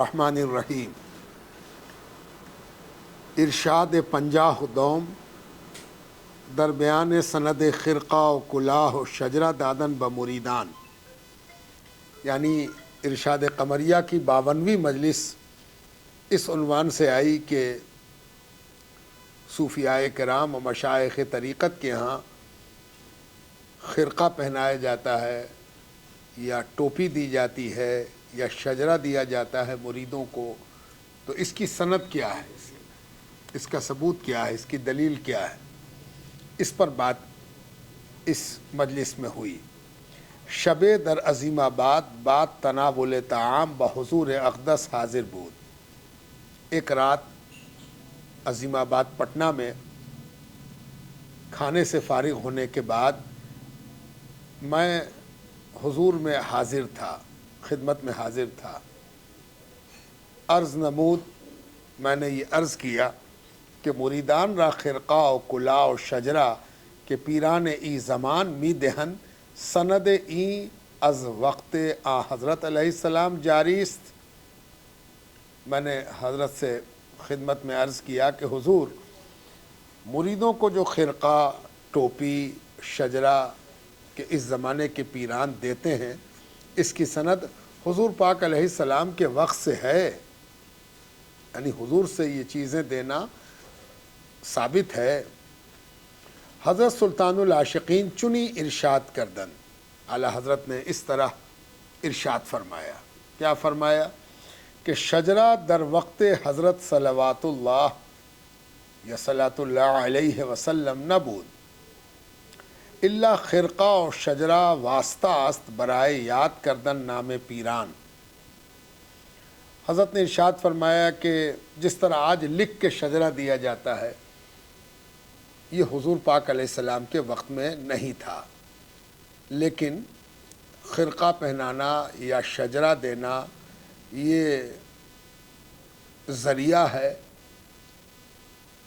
الرحمن الرحیم ارشاد پنجاہ دوم درمیان سند خرقہ و کلاہ و شجرہ دادن بمریدان، یعنی ارشاد قمریہ کی 52ویں مجلس اس عنوان سے آئی کہ صوفیاء کرام و مشائخ طریقت کے ہاں خرقہ پہنایا جاتا ہے یا ٹوپی دی جاتی ہے یا شجرہ دیا جاتا ہے مریدوں کو، تو اس کی سند کیا ہے، اس کا ثبوت کیا ہے، اس کی دلیل کیا ہے، اس پر بات اس مجلس میں ہوئی۔ شب در عظیم آباد بات تناول طعام بحضور اقدس حاضر بود۔ ایک رات عظیم آباد پٹنہ میں کھانے سے فارغ ہونے کے بعد میں حضور میں حاضر تھا، خدمت میں حاضر تھا۔ عرض نمود، میں نے یہ عرض کیا کہ مریدان را خرقہ و کلاہ و شجرہ کہ پیران ای زمان می دہن سند ای از وقت حضرت علیہ السلام جاری است۔ میں نے حضرت سے خدمت میں عرض کیا کہ حضور مریدوں کو جو خرقہ، ٹوپی، شجرہ کہ اس زمانے کے پیران دیتے ہیں، اس کی سند حضور پاک علیہ السلام کے وقت سے ہے، یعنی حضور سے یہ چیزیں دینا ثابت ہے۔ حضرت سلطان العاشقین چنی ارشاد کردن، اعلیٰ حضرت نے اس طرح ارشاد فرمایا۔ کیا فرمایا؟ کہ شجرہ در وقت حضرت صلوات اللہ یا صلاۃ اللہ علیہ وسلم نبود الا خرقہ و شجرہ واسطہ است برائے یاد کردن نام پیران۔ حضرت نے ارشاد فرمایا کہ جس طرح آج لکھ کے شجرہ دیا جاتا ہے، یہ حضور پاک علیہ السلام کے وقت میں نہیں تھا، لیکن خرقہ پہنانا یا شجرہ دینا یہ ذریعہ ہے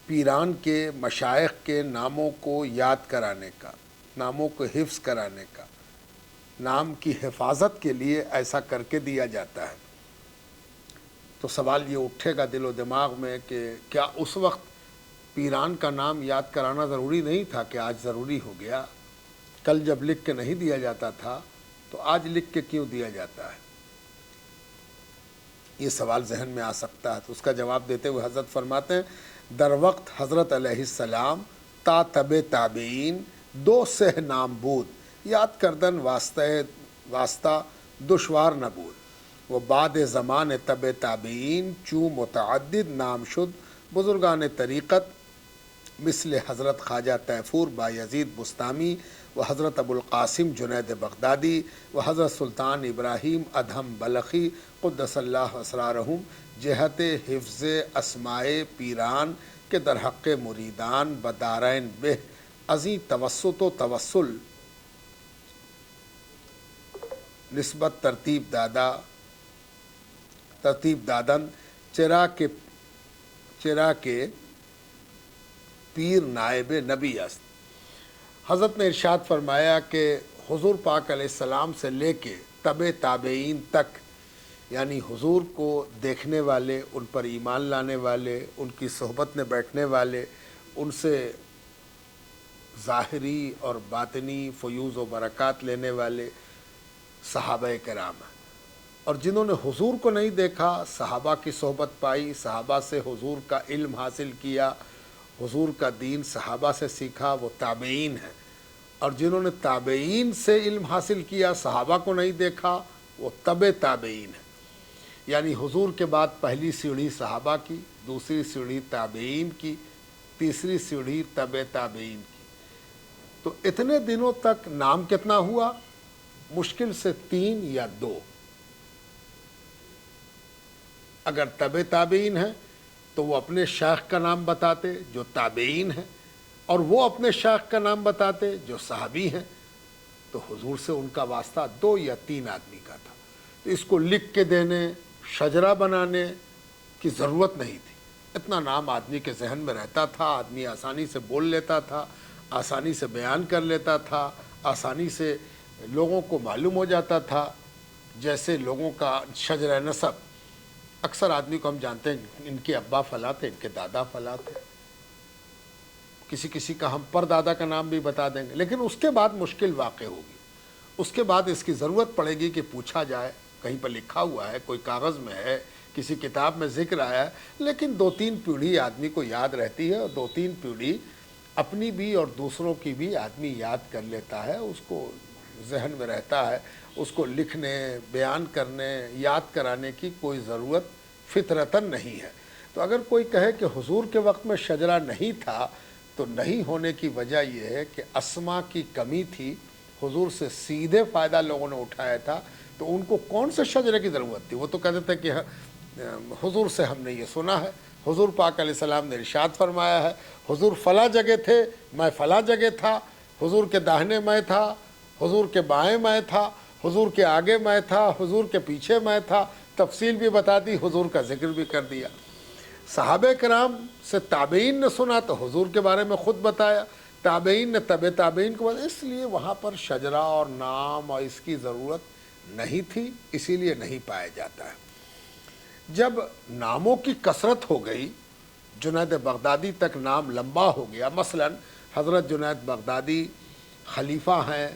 پیران کے، مشائخ کے ناموں کو یاد کرانے کا، ناموں کو حفظ کرانے کا، نام کی حفاظت کے لیے ایسا کر کے دیا جاتا ہے۔ تو سوال یہ اٹھے گا دل و دماغ میں کہ کیا اس وقت پیران کا نام یاد کرانا ضروری نہیں تھا کہ آج ضروری ہو گیا؟ کل جب لکھ کے نہیں دیا جاتا تھا تو آج لکھ کے کیوں دیا جاتا ہے؟ یہ سوال ذہن میں آ سکتا ہے۔ تو اس کا جواب دیتے ہوئے حضرت فرماتے ہیں در وقت حضرت علیہ السلام تا تب تابعین دو سہ نام بود یاد کردن واسطہ دشوار نہ بود وہ بعد زمان تب تابعین چوں متعدد نام شد بزرگان طریقت مثل حضرت خواجہ تیفور بایزید بستامی و حضرت ابو القاسم جنید بغدادی و حضرت سلطان ابراہیم ادہم بلخی قدس اللہ اسرارہم جہت حفظ اسماء پیران کے در حق مریدان بدارین بہ ازیں توسط و توسل نسبت ترتیب دادن چرا کے پیر نائب نبی است۔ حضرت نے ارشاد فرمایا کہ حضور پاک علیہ السلام سے لے کے تب تابعین تک، یعنی حضور کو دیکھنے والے، ان پر ایمان لانے والے، ان کی صحبت میں بیٹھنے والے، ان سے ظاہری اور باطنی فیوز و برکات لینے والے صحابہ کرام ہیں، اور جنہوں نے حضور کو نہیں دیکھا، صحابہ کی صحبت پائی، صحابہ سے حضور کا علم حاصل کیا، حضور کا دین صحابہ سے سیکھا، وہ تابعین ہیں، اور جنہوں نے تابعین سے علم حاصل کیا، صحابہ کو نہیں دیکھا، وہ تبع تابعین ہیں۔ یعنی حضور کے بعد پہلی سیڑھی صحابہ کی، دوسری سیڑھی تابعین کی، تیسری سیڑھی تبع تابعین کی۔ تو اتنے دنوں تک نام کتنا ہوا؟ مشکل سے 3 یا 2۔ اگر تبع تابعین ہیں تو وہ اپنے شیخ کا نام بتاتے جو تابعین ہیں، اور وہ اپنے شیخ کا نام بتاتے جو صحابی ہیں، تو حضور سے ان کا واسطہ 2 یا 3 آدمی کا تھا۔ تو اس کو لکھ کے دینے، شجرہ بنانے کی ضرورت نہیں تھی۔ اتنا نام آدمی کے ذہن میں رہتا تھا، آدمی آسانی سے بول لیتا تھا، آسانی سے بیان کر لیتا تھا، آسانی سے لوگوں کو معلوم ہو جاتا تھا۔ جیسے لوگوں کا شجرہ نسب اکثر آدمی کو ہم جانتے ہیں ان کے ابا فلاں تھے، ان کے دادا فلاں تھے، کسی کسی کا ہم پر دادا کا نام بھی بتا دیں گے، لیکن اس کے بعد مشکل واقع ہوگی، اس کے بعد اس کی ضرورت پڑے گی کہ پوچھا جائے، کہیں پر لکھا ہوا ہے، کوئی کاغذ میں ہے، کسی کتاب میں ذکر آیا ہے، لیکن 2-3 پیڑھی آدمی کو یاد رہتی ہے، اور 2-3 پیڑھی اپنی بھی اور دوسروں کی بھی آدمی یاد کر لیتا ہے، اس کو ذہن میں رہتا ہے، اس کو لکھنے، بیان کرنے، یاد کرانے کی کوئی ضرورت فطرتاً نہیں ہے۔ تو اگر کوئی کہے کہ حضور کے وقت میں شجرہ نہیں تھا، تو نہیں ہونے کی وجہ یہ ہے کہ اسما کی کمی تھی، حضور سے سیدھے فائدہ لوگوں نے اٹھایا تھا، تو ان کو کون سے شجرے کی ضرورت تھی؟ وہ تو کہتے تھے کہ حضور سے ہم نے یہ سنا ہے، حضور پاک علیہ السلام نے ارشاد فرمایا ہے، حضور فلاں جگہ تھے، میں فلاں جگہ تھا، حضور کے داہنے میں تھا، حضور کے بائیں میں تھا، حضور کے آگے میں تھا، حضور کے پیچھے میں تھا، تفصیل بھی بتا دی، حضور کا ذکر بھی کر دیا۔ صحابہ کرام سے تابعین نے سنا تو حضور کے بارے میں خود بتایا، تابعین نے تابعین کو بتایا، اس لیے وہاں پر شجرہ اور نام اور اس کی ضرورت نہیں تھی، اسی لیے نہیں پایا جاتا ہے۔ جب ناموں کی کثرت ہو گئی، جنید بغدادی تک نام لمبا ہو گیا، مثلا حضرت جنید بغدادی خلیفہ ہیں،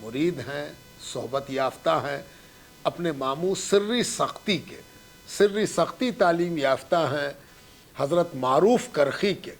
مرید ہیں، صحبت یافتہ ہیں، اپنے ماموں سری سختی تعلیم یافتہ ہیں، حضرت معروف کرخی کے،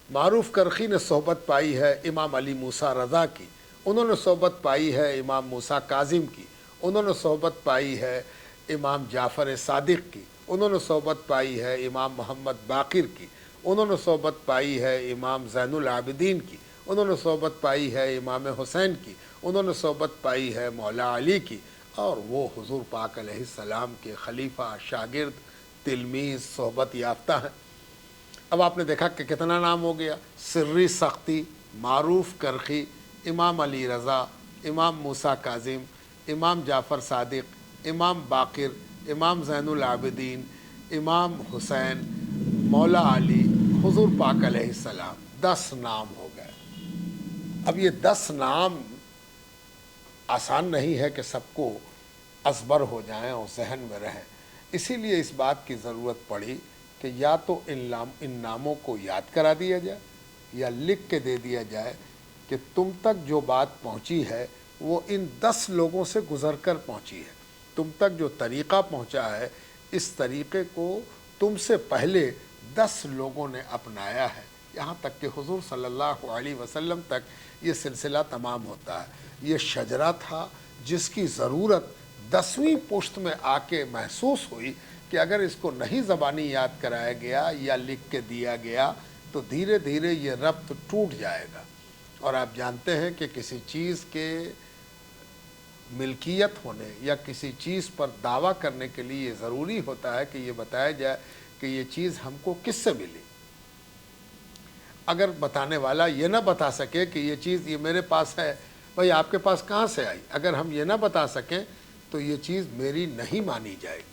معروف کرخی نے صحبت پائی ہے امام علی موسیٰ رضا کی، انہوں نے صحبت پائی ہے امام موسیٰ کاظم کی، انہوں نے صحبت پائی ہے امام جعفر صادق کی، انہوں نے صحبت پائی ہے امام محمد باقر کی، انہوں نے صحبت پائی ہے امام زین العابدین کی، انہوں نے صحبت پائی ہے امام حسین کی، انہوں نے صحبت پائی ہے مولا علی کی، اور وہ حضور پاک علیہ السلام کے خلیفہ، شاگرد، تلمیذ، صحبت یافتہ ہیں۔ اب آپ نے دیکھا کہ کتنا نام ہو گیا، سری سختی، معروف کرخی، امام علی رضا، امام موسیٰ کاظم، امام جعفر صادق، امام باقر، امام زین العابدین، امام حسین، مولا علی، حضور پاک علیہ السلام، 10 نام ہو گئے۔ اب یہ 10 نام آسان نہیں ہے کہ سب کو ازبر ہو جائیں اور ذہن میں رہیں، اسی لیے اس بات کی ضرورت پڑی کہ یا تو ان ناموں کو یاد کرا دیا جائے، یا لکھ کے دے دیا جائے کہ تم تک جو بات پہنچی ہے وہ ان 10 لوگوں سے گزر کر پہنچی ہے، تم تک جو طریقہ پہنچا ہے اس طریقے کو تم سے پہلے 10 لوگوں نے اپنایا ہے، یہاں تک کہ حضور صلی اللہ علیہ وسلم تک یہ سلسلہ تمام ہوتا ہے۔ یہ شجرہ تھا جس کی ضرورت 10ویں پشت میں آ کے محسوس ہوئی کہ اگر اس کو نہیں زبانی یاد کرایا گیا یا لکھ کے دیا گیا تو دھیرے دھیرے یہ ربط ٹوٹ جائے گا۔ اور آپ جانتے ہیں کہ کسی چیز کے ملکیت ہونے یا کسی چیز پر دعویٰ کرنے کے لیے یہ ضروری ہوتا ہے کہ یہ بتایا جائے کہ یہ چیز ہم کو کس سے ملی۔ اگر بتانے والا یہ نہ بتا سکے کہ یہ چیز یہ میرے پاس ہے، بھئی آپ کے پاس کہاں سے آئی، اگر ہم یہ نہ بتا سکیں تو یہ چیز میری نہیں مانی جائے گی۔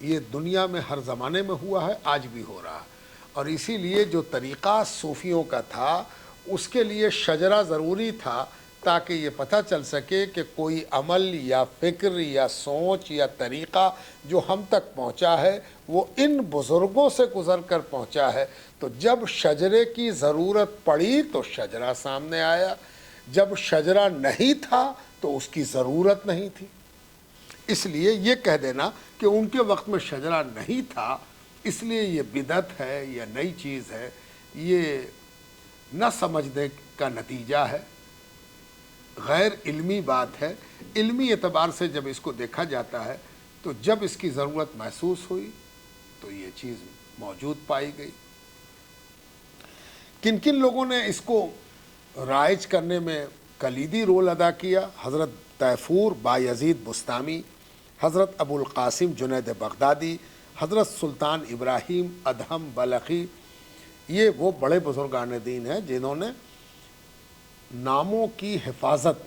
یہ دنیا میں ہر زمانے میں ہوا ہے، آج بھی ہو رہا ہے، اور اسی لیے جو طریقہ صوفیوں کا تھا اس کے لیے شجرہ ضروری تھا تاکہ یہ پتہ چل سکے کہ کوئی عمل یا فکر یا سوچ یا طریقہ جو ہم تک پہنچا ہے وہ ان بزرگوں سے گزر کر پہنچا ہے۔ تو جب شجرے کی ضرورت پڑی تو شجرہ سامنے آیا، جب شجرہ نہیں تھا تو اس کی ضرورت نہیں تھی۔ اس لیے یہ کہہ دینا کہ ان کے وقت میں شجرہ نہیں تھا اس لیے یہ بدعت ہے یا نئی چیز ہے، یہ نہ سمجھنے کا نتیجہ ہے، غیر علمی بات ہے۔ علمی اعتبار سے جب اس کو دیکھا جاتا ہے تو جب اس کی ضرورت محسوس ہوئی تو یہ چیز موجود پائی گئی۔ کن کن لوگوں نے اس کو رائج کرنے میں کلیدی رول ادا کیا؟ حضرت تیفور بایزید بستامی، حضرت ابو القاسم جنید بغدادی، حضرت سلطان ابراہیم ادہم بلخی، یہ وہ بڑے بزرگان دین ہیں جنہوں نے ناموں کی حفاظت،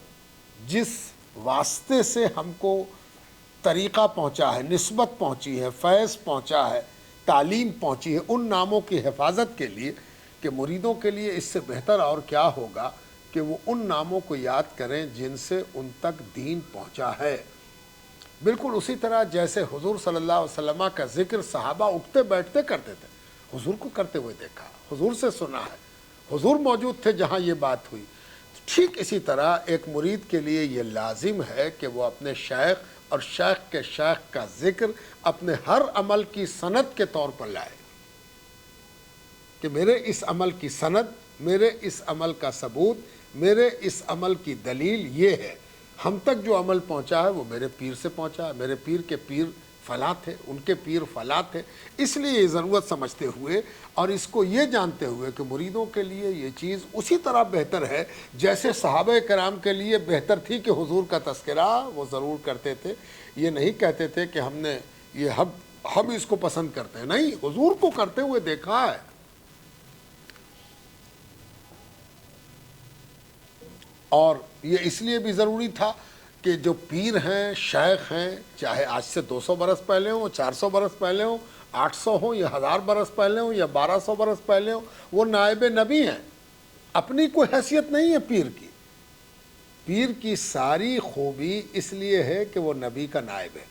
جس واسطے سے ہم کو طریقہ پہنچا ہے، نسبت پہنچی ہے، فیض پہنچا ہے، تعلیم پہنچی ہے، ان ناموں کی حفاظت کے لیے کہ مریدوں کے لیے اس سے بہتر اور کیا ہوگا کہ وہ ان ناموں کو یاد کریں جن سے ان تک دین پہنچا ہے۔ بالکل اسی طرح جیسے حضور صلی اللہ علیہ وسلم کا ذکر صحابہ اٹھتے بیٹھتے کرتے تھے، حضور کو کرتے ہوئے دیکھا، حضور سے سنا ہے، حضور موجود تھے جہاں یہ بات ہوئی۔ ٹھیک اسی طرح ایک مرید کے لیے یہ لازم ہے کہ وہ اپنے شیخ اور شیخ کے شیخ کا ذکر اپنے ہر عمل کی سند کے طور پر لائے، کہ میرے اس عمل کی سند، میرے اس عمل کا ثبوت، میرے اس عمل کی دلیل یہ ہے، ہم تک جو عمل پہنچا ہے وہ میرے پیر سے پہنچا ہے، میرے پیر کے پیر فلاں تھے، ان کے پیر فلاں تھے۔ اس لیے یہ ضرورت سمجھتے ہوئے اور اس کو یہ جانتے ہوئے کہ مریدوں کے لیے یہ چیز اسی طرح بہتر ہے جیسے صحابہ کرام کے لیے بہتر تھی کہ حضور کا تذکرہ وہ ضرور کرتے تھے، یہ نہیں کہتے تھے کہ ہم اس کو پسند کرتے ہیں، نہیں، حضور کو کرتے ہوئے دیکھا ہے۔ اور یہ اس لیے بھی ضروری تھا کہ جو پیر ہیں، شیخ ہیں، چاہے آج سے 200 برس پہلے ہوں، 400 برس پہلے ہوں، 800 ہوں یا 1000 برس پہلے ہوں یا 1200 برس پہلے ہوں، وہ نائب نبی ہیں، اپنی کوئی حیثیت نہیں ہے پیر کی۔ پیر کی ساری خوبی اس لیے ہے کہ وہ نبی کا نائب ہے۔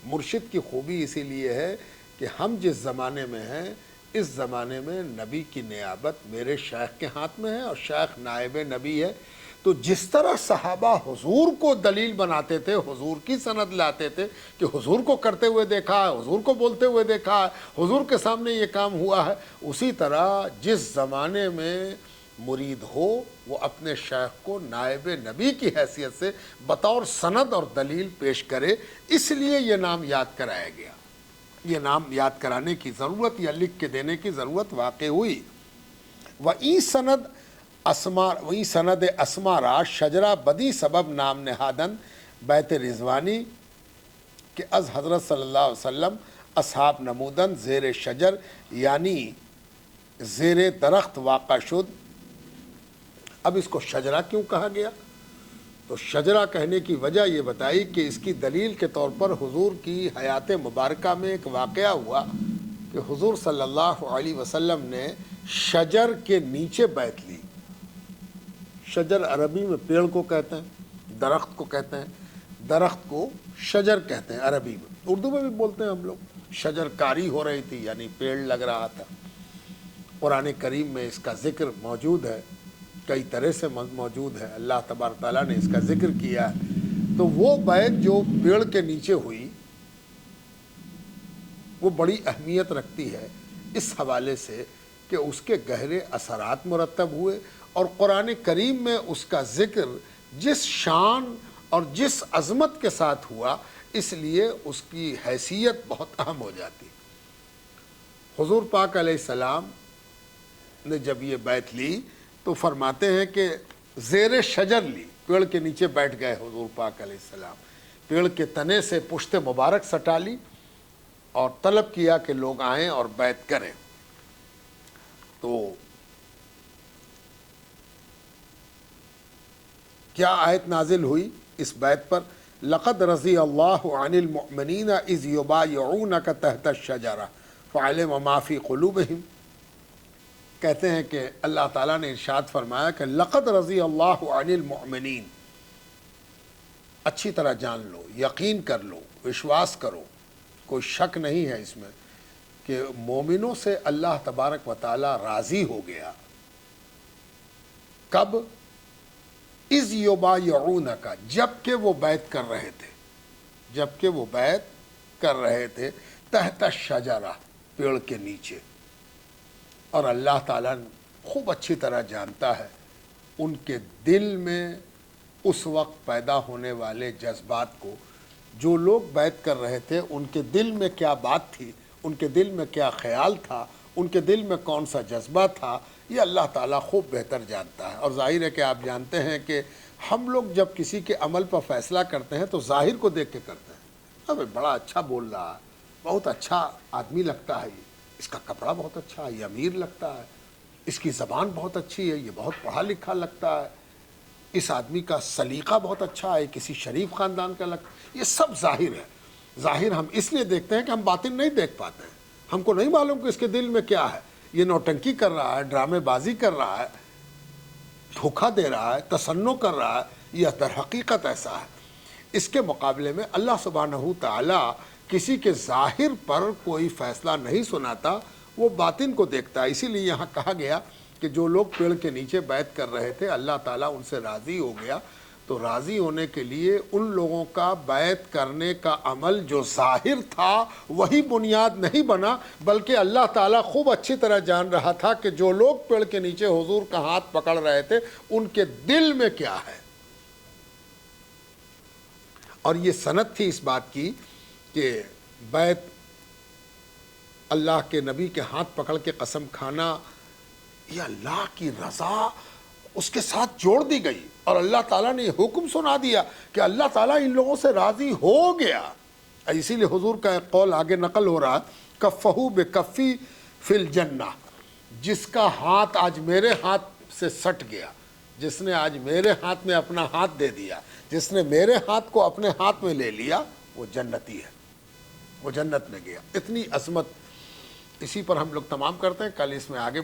مرشد کی خوبی اسی لیے ہے کہ ہم جس زمانے میں ہیں، اس زمانے میں نبی کی نیابت میرے شیخ کے ہاتھ میں ہے اور شیخ نائب نبی ہے۔ تو جس طرح صحابہ حضور کو دلیل بناتے تھے، حضور کی سند لاتے تھے کہ حضور کو کرتے ہوئے دیکھا ہے، حضور کو بولتے ہوئے دیکھا ہے، حضور کے سامنے یہ کام ہوا ہے، اسی طرح جس زمانے میں مرید ہو وہ اپنے شیخ کو نائب نبی کی حیثیت سے بطور سند اور دلیل پیش کرے۔ اس لیے یہ نام یاد کرایا گیا، یہ نام یاد کرانے کی ضرورت یا لکھ کے دینے کی ضرورت واقع ہوئی۔ وہی سند اسما را شجرہ بدی سبب نام نہادن بیت رضوانی کہ از حضرت صلی اللہ علیہ وسلم اصحاب نمودن زیر شجر، یعنی زیر درخت واقع شد۔ اب اس کو شجرہ کیوں کہا گیا؟ تو شجرہ کہنے کی وجہ یہ بتائی کہ اس کی دلیل کے طور پر حضور کی حیات مبارکہ میں ایک واقعہ ہوا کہ حضور صلی اللہ علیہ وسلم نے شجر کے نیچے بیعت لی۔ شجر عربی میں پیڑ کو کہتے ہیں، درخت کو کہتے ہیں، درخت کو شجر کہتے ہیں عربی میں، اردو میں بھی بولتے ہیں ہم لوگ۔ شجر کاری ہو رہی تھی یعنی پیڑ لگ رہا تھا۔ قرآن کریم میں اس کا ذکر موجود ہے، کئی طرح سے موجود ہے، اللہ تبارک تعالیٰ نے اس کا ذکر کیا ہے۔ تو وہ بیعت جو پیڑ کے نیچے ہوئی وہ بڑی اہمیت رکھتی ہے اس حوالے سے کہ اس کے گہرے اثرات مرتب ہوئے، اور قرآن کریم میں اس کا ذکر جس شان اور جس عظمت کے ساتھ ہوا، اس لیے اس کی حیثیت بہت اہم ہو جاتی۔ حضور پاک علیہ السلام نے جب یہ بیعت لی تو فرماتے ہیں کہ زیر شجر لی، پیڑ کے نیچے بیٹھ گئے حضور پاک علیہ السلام، پیڑ کے تنے سے پشت مبارک سٹا لی اور طلب کیا کہ لوگ آئیں اور بیعت کریں۔ تو کیا آیت نازل ہوئی اس بیعت پر؟ لقد رضی اللہ عن المؤمنین اذ یبایعونک تحت الشجرہ فعلم ما فی قلوبہم۔ کہتے ہیں کہ اللہ تعالیٰ نے ارشاد فرمایا کہ لقد رضی اللہ عن المؤمنین، اچھی طرح جان لو، یقین کر لو، وشواس کرو، کوئی شک نہیں ہے اس میں کہ مومنوں سے اللہ تبارک و تعالیٰ راضی ہو گیا۔ کب؟ اذ یبایعونک، جب کہ وہ بیعت کر رہے تھے، جب کہ وہ بیعت کر رہے تھے تحت الشجرہ، پیڑ کے نیچے۔ اور اللہ تعالیٰ خوب اچھی طرح جانتا ہے ان کے دل میں اس وقت پیدا ہونے والے جذبات کو۔ جو لوگ بیعت کر رہے تھے ان کے دل میں کیا بات تھی، ان کے دل میں کیا خیال تھا، ان کے دل میں کون سا جذبہ تھا، یہ اللہ تعالیٰ خوب بہتر جانتا ہے۔ اور ظاہر ہے کہ آپ جانتے ہیں کہ ہم لوگ جب کسی کے عمل پر فیصلہ کرتے ہیں تو ظاہر کو دیکھ کے کرتے ہیں، اب بڑا اچھا بول رہا ہے، بہت اچھا آدمی لگتا ہے، اس کا کپڑا بہت اچھا ہے، یہ امیر لگتا ہے، اس کی زبان بہت اچھی ہے، یہ بہت پڑھا لکھا لگتا ہے، اس آدمی کا سلیقہ بہت اچھا ہے، کسی شریف خاندان کا لگتا ہے۔ یہ سب ظاہر ہے۔ ظاہر ہم اس لیے دیکھتے ہیں کہ ہم باطن نہیں دیکھ پاتے ہیں، ہم کو نہیں معلوم کہ اس کے دل میں کیا ہے، یہ نوٹنکی کر رہا ہے، ڈرامے بازی کر رہا ہے، دھوکہ دے رہا ہے، تصنع کر رہا ہے، یہ در حقیقت ایسا ہے۔ اس کے مقابلے میں اللہ سبحانہ تعالی کسی کے ظاہر پر کوئی فیصلہ نہیں سناتا، وہ باطن کو دیکھتا ہے۔ اسی لیے یہاں کہا گیا کہ جو لوگ پیڑ کے نیچے بیعت کر رہے تھے اللہ تعالیٰ ان سے راضی ہو گیا، تو راضی ہونے کے لیے ان لوگوں کا بیعت کرنے کا عمل جو ظاہر تھا وہی بنیاد نہیں بنا، بلکہ اللہ تعالیٰ خوب اچھی طرح جان رہا تھا کہ جو لوگ پیڑ کے نیچے حضور کا ہاتھ پکڑ رہے تھے ان کے دل میں کیا ہے۔ اور یہ سند تھی اس بات کی کہ بیعت اللہ کے نبی کے ہاتھ پکڑ کے قسم کھانا یہ اللہ کی رضا اس کے ساتھ جوڑ دی گئی، اور اللہ تعالیٰ نے یہ حکم سنا دیا کہ اللہ تعالیٰ ان لوگوں سے راضی ہو گیا۔ اسی لیے حضور کا ایک قول آگے نقل ہو رہا، کفہو بکفی فی الجنہ، جس کا ہاتھ آج میرے ہاتھ سے سٹ گیا، جس نے آج میرے ہاتھ میں اپنا ہاتھ دے دیا، جس نے میرے ہاتھ کو اپنے ہاتھ میں لے لیا، وہ جنتی ہے، وہ جنت میں گیا۔ اتنی عظمت، اسی پر ہم لوگ تمام کرتے ہیں، کل اس میں آگے